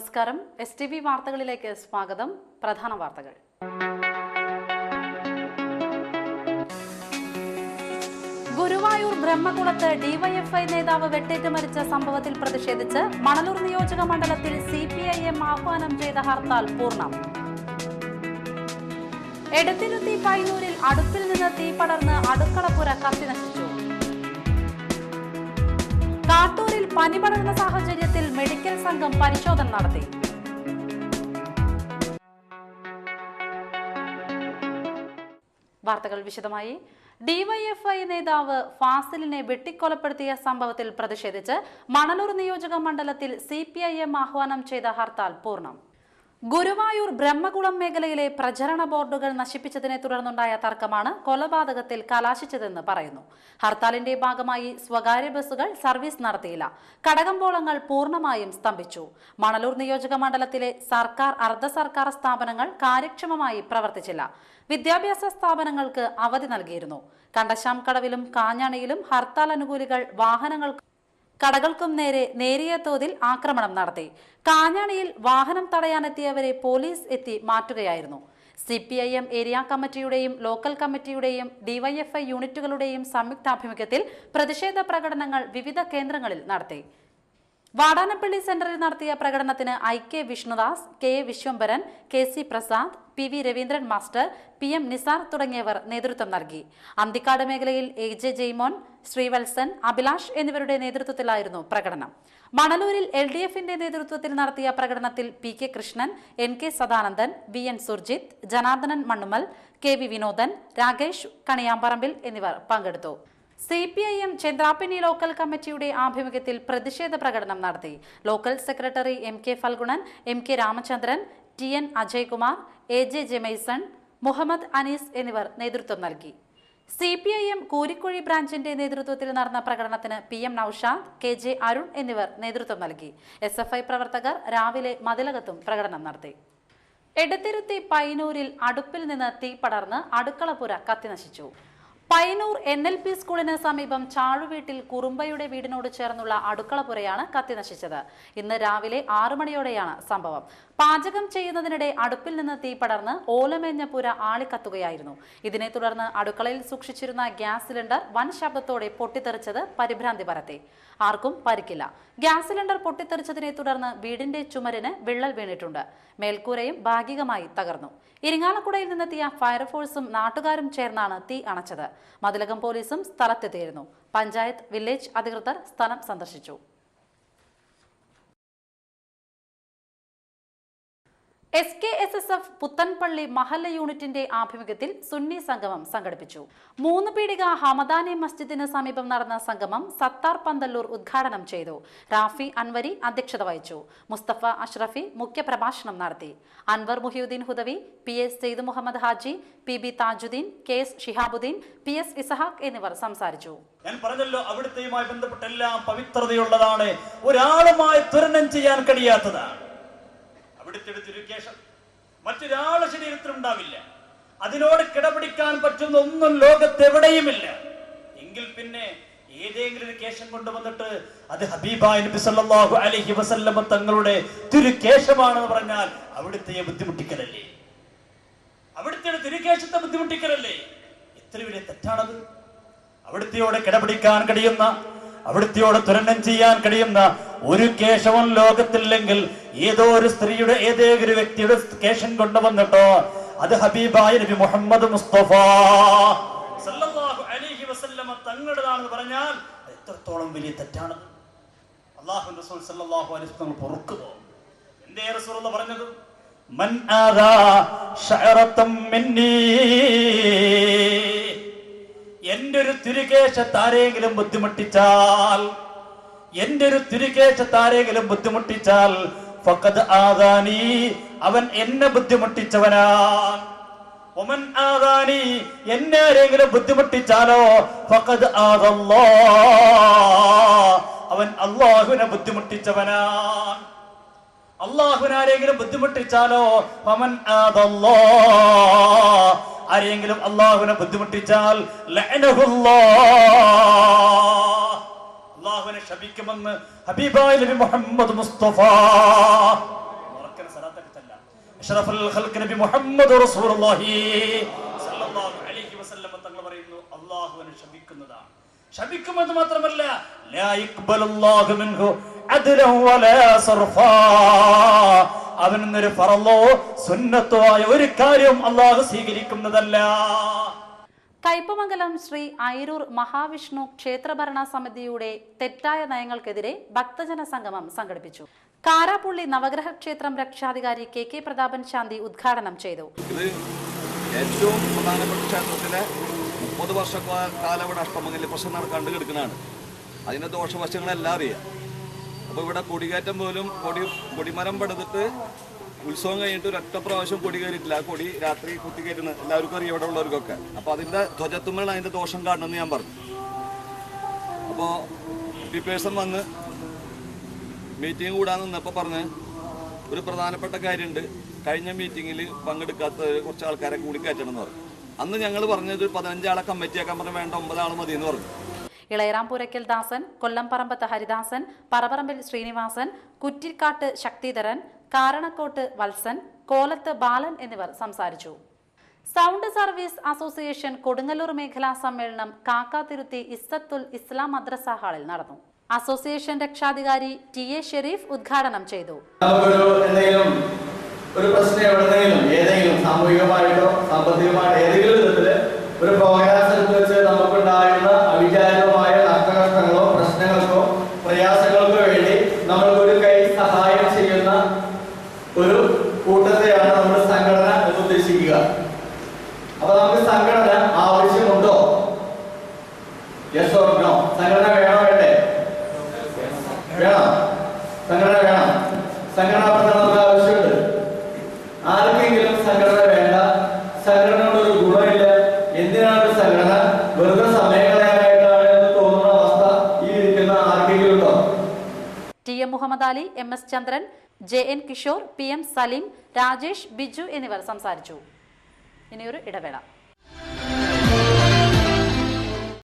നമസ്കാരം. STV വാർത്തകളിലേക്ക് സ്വാഗതം. പ്രധാന വാർത്തകൾ. ഗുരുവായൂർ ബ്രഹ്മകുളത്ത് ഡിവൈഎഫ്ഐ നേതാവ് വെട്ടേറ്റ് മരിച്ച സംഭവത്തിൽ പ്രതിഷേധിച്ച് മണലൂർ നിയോജക മണ്ഡലത്തിൽ CPIM ആഹ്വാനം ചെയ്ത ഹർത്താൽ പൂർണ്ണം. എടത്തിരുത്തി പൈനൂരിൽ അടുപ്പിൽ നിന്ന് തീ പടർന്ന് അടുക്കളപ്പുര കത്തിനശിച്ചു. കാട്ടൂരിൽ പനി പടർന്ന സാഹചര്യത്തിൽ മെഡിക്കൽ സംഘം പരിശോധന നടത്തി. വാർത്തകൾ വിശദമായി. ഡിവൈഎഫ്ഐ നേതാവ് ഫാസിലിനെ വെട്ടിക്കൊലപ്പെടുത്തിയ സംഭവത്തിൽ പ്രതിഷേധിച്ച് മണലൂർ നിയോജക മണ്ഡലത്തിൽ CPIM ആഹ്വാനം ചെയ്ത ഹർത്താൽ പൂർണ്ണം. ഗുരുവായൂർ ബ്രഹ്മകുളം മേഖലയിലെ പ്രചരണ ബോർഡുകൾ നശിപ്പിച്ചതിനെ തുടർന്നുണ്ടായ തർക്കമാണ് കൊലപാതകത്തിൽ കലാശിച്ചതെന്ന് പറയുന്നു. ഹർത്താലിന്റെ ഭാഗമായി സ്വകാര്യ ബസ്സുകൾ സർവീസ് നടത്തിയില്ല. കടകമ്പോളങ്ങൾ പൂർണ്ണമായും സ്തംഭിച്ചു. മണലൂർ നിയോജക മണ്ഡലത്തിലെ സർക്കാർ അർദ്ധ സർക്കാർ സ്ഥാപനങ്ങൾ കാര്യക്ഷമമായി പ്രവർത്തിച്ചില്ല. വിദ്യാഭ്യാസ സ്ഥാപനങ്ങൾക്ക് അവധി നൽകിയിരുന്നു. കണ്ടശാംകടവിലും കാഞ്ഞാണിയിലും ഹർത്താൽ അനുകൂലികൾ കടകൾക്കും നേരെ നേരിയ തോതിൽ ആക്രമണം നടത്തി. കാഞ്ഞാണിയിൽ വാഹനം തടയാനെത്തിയവരെ പോലീസ് എത്തി മാറ്റുകയായിരുന്നു. CPIM ഏരിയ കമ്മിറ്റിയുടെയും ലോക്കൽ കമ്മിറ്റിയുടെയും ഡിവൈഎഫ്ഐ യൂണിറ്റുകളുടെയും സംയുക്താഭിമുഖ്യത്തിൽ പ്രതിഷേധ പ്രകടനങ്ങൾ വിവിധ കേന്ദ്രങ്ങളിൽ നടത്തി. വാടാനപ്പള്ളി സെന്ററിൽ നടത്തിയ പ്രകടനത്തിന് IK Vishnudas, KA Viswambharan, KC Prasad, PV Raveendran master, PM Nisar തുടങ്ങിയവർ നേതൃത്വം നൽകി. അന്തിക്കാട് മേഖലയിൽ AJ ജെയ്മോൻ, ശ്രീവത്സൻ, അഭിലാഷ് എന്നിവരുടെ നേതൃത്വത്തിലായിരുന്നു പ്രകടനം. മണലൂരിൽ LDFന്റെ നേതൃത്വത്തിൽ നടത്തിയ പ്രകടനത്തിൽ PK Krishnan, NK Sadanandan, VN Surjit, Janardhanan Mannumal, KV Vinodan, Rakesh Kaniyamparambil എന്നിവർ പങ്കെടുത്തു. CPIM ചന്ദ്രാപ്പിനി ലോക്കൽ കമ്മിറ്റിയുടെ ആഭിമുഖ്യത്തിൽ പ്രതിഷേധ പ്രകടനം നടത്തി. Local secretary MK Phalgunan, MK Ramachandran, TN Ajaykumar, AJ Jemaison, Muhammad Anees എന്നിവർ നേതൃത്വം നൽകി. CPIM കൂരിക്കുഴി ബ്രാഞ്ചിന്റെ നേതൃത്വത്തിൽ നടന്ന പ്രകടനത്തിന് PM നൌഷാദ്, KJ അരുൺ എന്നിവർ നേതൃത്വം നൽകി. SFI പ്രവർത്തകർ രാവിലെ മതിലകത്തും പ്രകടനം നടത്തി. എടത്തിരുത്തി പൈനൂരിൽ അടുപ്പിൽ നിന്ന് തീ പടർന്ന് അടുക്കളപ്പുര കത്തിനശിച്ചു. പൈനൂർ NLP സ്കൂളിന് സമീപം ചാഴുവീട്ടിൽ കുറുമ്പയുടെ വീടിനോട് ചേർന്നുള്ള അടുക്കളപ്പുരയാണ് കത്തിനശിച്ചത്. ഇന്ന് രാവിലെ 6 മണിയോടെയാണ് സംഭവം. പാചകം ചെയ്യുന്നതിനിടെ അടുപ്പിൽ നിന്ന് തീ പടർന്ന് ഓലമേഞ്ഞ പുര ആളിക്കത്തുകയായിരുന്നു. ഇതിനെ തുടർന്ന് അടുക്കളയിൽ സൂക്ഷിച്ചിരുന്ന ഗ്യാസ് സിലിണ്ടർ വൻ ശബ്ദത്തോടെ പൊട്ടിത്തെറിച്ചത് പരിഭ്രാന്തി പരത്തി. ആർക്കും പരിക്കില്ല. ഗ്യാസ് സിലിണ്ടർ പൊട്ടിത്തെറിച്ചതിനെ തുടർന്ന് വീടിന്റെ ചുമരിന് വിള്ളൽ വീണിട്ടുണ്ട്. മേൽക്കൂരയും ഭാഗികമായി തകർന്നു. ഇരിങ്ങാലക്കുടയിൽ നിന്നെത്തിയ ഫയർഫോഴ്സും നാട്ടുകാരും ചേർന്നാണ് തീ അണച്ചത്. മതിലകം പോലീസും സ്ഥലത്തെത്തിയിരുന്നു. പഞ്ചായത്ത്, വില്ലേജ് അധികൃതർ സ്ഥലം സന്ദർശിച്ചു. SKSSF പുത്തൻപള്ളി മഹല്ല യൂണിറ്റിന്റെ ആഭിമുഖ്യത്തിൽ സുന്നി സംഗമം സംഘടിപ്പിച്ചു. 3 പീടിക ഹമദാനി മസ്ജിദിന് സമീപം നടന്ന സംഗമം സത്താർ പന്തല്ലൂർ ഉദ്ഘാടനം ചെയ്തു. റാഫി അൻവരി അധ്യക്ഷത വഹിച്ചു. മുസ്തഫ അഷ്റഫി മുഖ്യപ്രഭാഷണം നടത്തി. Anwar Muhiyuddin Hudawi, PS Syed Muhammad Haji, PB Thajudheen, KS Shihabuddin, PS Ishaq എന്നിവർ സംസാരിച്ചു. ഞാൻ പറഞ്ഞല്ലോ, അവിടുത്തെയുമായി ബന്ധപ്പെട്ട എല്ലാം പവിത്രതയുള്ളതാണ്, ഒരാളുമായി തുലനം ചെയ്യാൻ കഴിയാത്തതാണ്. അവിടുത്തെ മറ്റൊരാളുടെ ശരീരത്തിൽ ഉണ്ടാവില്ല. അതിനോട് കിടപിടിക്കാൻ പറ്റുന്ന ഒന്നും ലോകത്തെവിടെയുമില്ല. എങ്കിൽ പിന്നെ ഏതെങ്കിലും ഒരു കേശം കൊണ്ടുവന്നിട്ട് അത് ഹബീബായ നബി സല്ലല്ലാഹു അലൈഹി വസല്ലം തങ്ങളുടെ തിരുകേശമാണെന്ന് പറഞ്ഞാൽ അവിടുത്തെ ബുദ്ധിമുട്ടിക്കലല്ലേ? അവിടുത്തെ തിരുകേശത്തെ ബുദ്ധിമുട്ടിക്കലല്ലേ? എത്ര വലിയ തെറ്റാണത്! അവിടുത്തെയോട് കിടപിടിക്കാൻ കഴിയുന്ന, അവിടുത്തെയോട് തുലനം ചെയ്യാൻ കഴിയുന്ന ഒരു കേശവും ലോകത്തില്ലെങ്കിൽ ഏതോ ഒരു സ്ത്രീയുടെ, ഏതെങ്കിലും ഒരു വ്യക്തിയുടെ കേശം കൊണ്ടുവന്നിട്ടോ അത് ഹബീബായ നബി മുഹമ്മദ് മുസ്തഫ സല്ലല്ലാഹു അലൈഹി വസല്ലം തങ്ങളുടേതാണെന്ന് പറഞ്ഞാൽ എത്രത്തോളം വലിയ തെറ്റാണ്! അല്ലാഹു റസൂൽ സല്ലല്ലാഹു അലൈഹി വസല്ലം പൊറുക്കുമോ? എന്തേ റസൂലുള്ളാഹി പറഞ്ഞത്? മൻ ആദാ ശഅറതം മിന്നീ, എന്റെ ഒരു തിരുകേശത്താരെങ്കിലും ബുദ്ധിമുട്ടിച്ചാൽ, എന്റെ ഒരു തിരുകേശത്താരെങ്കിലും ബുദ്ധിമുട്ടിച്ചാൽ ഫഖദ് ആദാനി, അവൻ എന്നെ ബുദ്ധിമുട്ടിച്ചവനാണ്. ഒമൻ ആദാനി, എന്നെ ആരെങ്കിലും ബുദ്ധിമുട്ടിച്ചാലോ ഫഖദ് ആദല്ലാഹ്, അവൻ അല്ലാഹുവിനെ ബുദ്ധിമുട്ടിച്ചവനാണ്. അല്ലാഹുവിനെ ആരെങ്കിലും ബുദ്ധിമുട്ടിച്ചാലോ ഫമൻ ആദല്ലാഹ്, ആരെങ്കിലും അല്ലാഹുവിനെ ബുദ്ധിമുട്ടിച്ചാൽ ലഅനഹുല്ലാഹ്, അല്ലാഹുവിനെ ശപിക്കുമെന്ന് ഹബീബായ നബി മുഹമ്മദ് മുസ്തഫ അഷ്റഫുൽ ഖൽഖ് നബി മുഹമ്മദ് റസൂലുള്ളാഹി സ്വല്ലല്ലാഹു അലൈഹി വസല്ലം തങ്ങൾ പറയുന്നു, അല്ലാഹുവിനെ ശപിക്കുന്നതാണ്. ശപിക്കുമെന്ന് മാത്രമല്ല, ലാ യഖ്ബലുല്ലാഹു മിൻഹു അദ്ലൻ വലാ സർഫാ, അവനൊരു ഫറളോ സുന്നത്തോ ആയ ഒരു കാര്യം അല്ലാഹു സ്വീകരിക്കുന്നതല്ല. കയ്പമംഗലം ശ്രീ ഐരൂർ മഹാവിഷ്ണു ക്ഷേത്രഭരണ സമിതിയുടെ തെറ്റായ നയങ്ങൾക്കെതിരെ ഭക്തജന സംഗമം സംഘടിപ്പിച്ചു. കാരാപ്പുള്ളി നവഗ്രഹ ക്ഷേത്രം രക്ഷാധികാരി KK പ്രതാപൻ ശാന്തി ഉദ്ഘാടനം ചെയ്തു. ഇത് ഏറ്റവും പ്രധാനപ്പെട്ട ക്ഷേത്രത്തിലെ 30 വർഷക്കാലം ഇവിടെ അഷ്ടമംഗല്യ പ്രശ്നം നടക്കാണ്ട് കിടക്കുന്നതാണ്. അതിന്റെ ദോഷവശങ്ങളെല്ലാം അറിയാം. അപ്പോൾ ഇവിടെ കൊടികയറ്റം പോലും കൊടിമരം പടുത്തിട്ട് ഉത്സവം കഴിഞ്ഞിട്ട് ഒരൊറ്റ പ്രാവശ്യം കൊടി കയറിയിട്ടില്ല. ആ കൊടി രാത്രി കുത്തി കയറ്റുന്ന എല്ലാവർക്കും അറിയാം, ഇവിടെ ഉള്ളവർക്കൊക്കെ. അപ്പോൾ അതിൻ്റെ ധ്വജത്തുമ്പോൾ അതിൻ്റെ ദോഷം കാണണമെന്ന് ഞാൻ പറഞ്ഞു. അപ്പോൾ പേഴ്സൺ വന്ന് മീറ്റിംഗ് കൂടാൻ നിന്നപ്പോൾ പറഞ്ഞ് ഒരു പ്രധാനപ്പെട്ട കാര്യമുണ്ട്, കഴിഞ്ഞ മീറ്റിങ്ങിൽ പങ്കെടുക്കാത്ത കുറച്ച് ആൾക്കാരെ കൂടി കയറ്റണം എന്ന് പറഞ്ഞു. അന്ന് ഞങ്ങൾ പറഞ്ഞത് 15 ആളെ കമ്മിറ്റിയാക്കാൻ പറഞ്ഞാൽ വേണ്ട 9 ആൾ മതി എന്ന് പറഞ്ഞു. ഇളയറാംപുരയ്ക്കൽ ദാസൻ, കൊല്ലംപറമ്പത്ത് ഹരിദാസൻ, പറപറമ്പിൽ ശ്രീനിവാസൻ, കുറ്റിക്കാട്ട് ശക്തിധരൻ, കാരണക്കോട്ട് വത്സൻ, കോലത്ത് ബാലൻ എന്നിവർ സംസാരിച്ചു. സൗണ്ട് സർവീസ് അസോസിയേഷൻ കൊടുങ്ങല്ലൂർ മേഖലാ സമ്മേളനം കാക്കാതിരുത്തി ഇസ്സത്തുൽ ഇസ്ലാം മദ്രസ ഹാളിൽ നടന്നു. അസോസിയേഷൻ രക്ഷാധികാരി TA ഷെരീഫ് ഉദ്ഘാടനം ചെയ്തു. ഒരു പ്രശ്നം എവിടെയെങ്കിലും ഏതെങ്കിലും സാമൂഹികമായിട്ടോ സാമ്പത്തികമായിട്ടോ ഏതെങ്കിലും വിധത്തില് ഒരു പ്രോഗ്രാം വെച്ച് നമുക്കുണ്ടാകുന്ന അവിചാരിതമായ നഷ്ടകഷ്ടങ്ങളോ പ്രശ്നങ്ങൾക്കോ പ്രയാസങ്ങൾക്കോ വേണ്ടി നമ്മൾക്കൊരു കൈ സഹായം ചെയ്യുന്ന ഒരു കൂട്ടത്തെയാണ് നമ്മൾ സംഘടന എന്ന് ഉദ്ദേശിക്കുക. അപ്പൊ നമുക്ക് സംഘടന ആവശ്യമുണ്ടോ? Yes or no? സംഘടന വേണോ വേണ്ടേ? വേണം. സംഘടന വേണം. സംഘടന നമുക്ക് ആവശ്യമുണ്ട്. ആർക്കെങ്കിലും സംഘടന വേണ്ട, സംഘടനയോട് ഒരു ഗുണമില്ല, എന്തിനാണ് ഒരു സംഘടന, വെറുതെ സമയം കളയാനായിട്ടാണ് എന്ന് തോന്നുന്ന അവസ്ഥ ഈ ഇരിക്കുന്ന ആർക്കെങ്കിലും ഉണ്ടോ? TM മുഹമ്മദ് അലി, MS ചന്ദ്രൻ, JN കിഷോർ, PM സലീം, രാജേഷ്, ബിജു എന്നിവർ സംസാരിച്ചു. ഇനിയൊരു ഇടവേള.